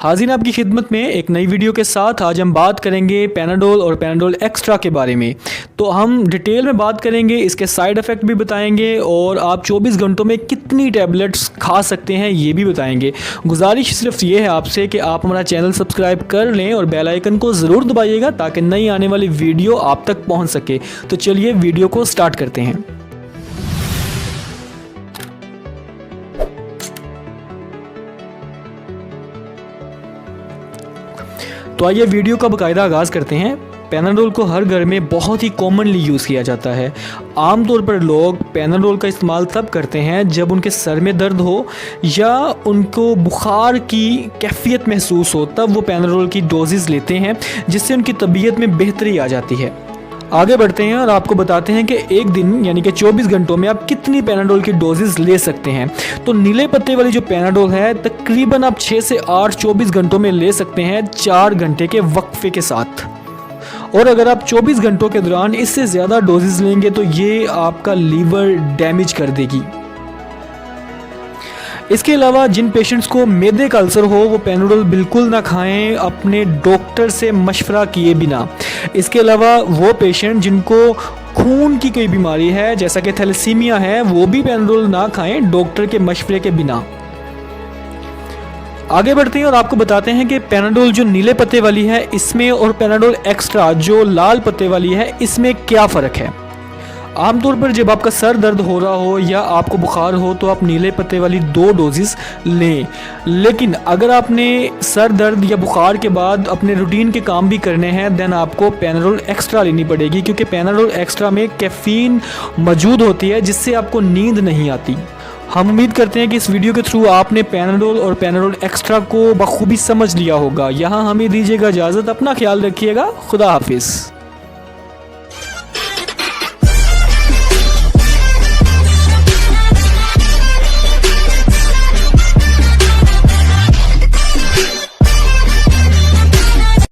हाज़िर आपकी खिदमत में एक नई वीडियो के साथ आज हम बात करेंगे पैनाडोल और पैनाडोल एक्स्ट्रा के बारे में। तो हम डिटेल में बात करेंगे, इसके साइड इफ़ेक्ट भी बताएंगे और आप 24 घंटों में कितनी टैबलेट्स खा सकते हैं ये भी बताएंगे। गुजारिश सिर्फ ये है आपसे कि आप हमारा चैनल सब्सक्राइब कर लें और बेल आइकन को ज़रूर दबाइएगा ताकि नई आने वाली वीडियो आप तक पहुँच सके। तो चलिए वीडियो को स्टार्ट करते हैं। तो आइए वीडियो का बाकायदा आगाज़ करते हैं। पैनाडोल को हर घर में बहुत ही कॉमनली यूज़ किया जाता है। आमतौर पर लोग पैनाडोल का इस्तेमाल तब करते हैं जब उनके सर में दर्द हो या उनको बुखार की कैफियत महसूस हो, तब वो पैनाडोल की डोजेज़ लेते हैं जिससे उनकी तबीयत में बेहतरी आ जाती है। आगे बढ़ते हैं और आपको बताते हैं कि एक दिन यानी कि 24 घंटों में आप कितनी पैनाडोल की डोजेज़ ले सकते हैं। तो नीले पत्ते वाली जो पैनाडोल है तकरीबन आप 6 से 8 24 घंटों में ले सकते हैं, 4 घंटे के वक्फे के साथ। और अगर आप 24 घंटों के दौरान इससे ज़्यादा डोजेज़ लेंगे तो ये आपका लीवर डैमेज कर देगी। इसके अलावा जिन पेशेंट्स को मैदे का अल्सर हो वो पैनाडोल बिल्कुल ना खाएं अपने डॉक्टर से मशवरा किए बिना। इसके अलावा वो पेशेंट जिनको खून की कोई बीमारी है जैसा कि थैलेसीमिया है वो भी पैनाडोल ना खाएं डॉक्टर के मशवरे के बिना। आगे बढ़ते हैं और आपको बताते हैं कि पैनाडोल जो नीले पत्ते वाली है इसमें और पैनाडोल एक्स्ट्रा जो लाल पत्ते वाली है इसमें क्या फ़र्क है। आमतौर पर जब आपका सर दर्द हो रहा हो या आपको बुखार हो तो आप नीले पत्ते वाली 2 डोजेस लें, लेकिन अगर आपने सर दर्द या बुखार के बाद अपने रूटीन के काम भी करने हैं देन आपको पैनाडोल एक्स्ट्रा लेनी पड़ेगी, क्योंकि पैनाडोल एक्स्ट्रा में कैफ़ीन मौजूद होती है जिससे आपको नींद नहीं आती। हम उम्मीद करते हैं कि इस वीडियो के थ्रू आपने पैनाडोल और पैनाडोल एक्स्ट्रा को बखूबी समझ लिया होगा। यहाँ हमें दीजिएगा इजाज़त, अपना ख्याल रखिएगा, खुदा हाफिज़।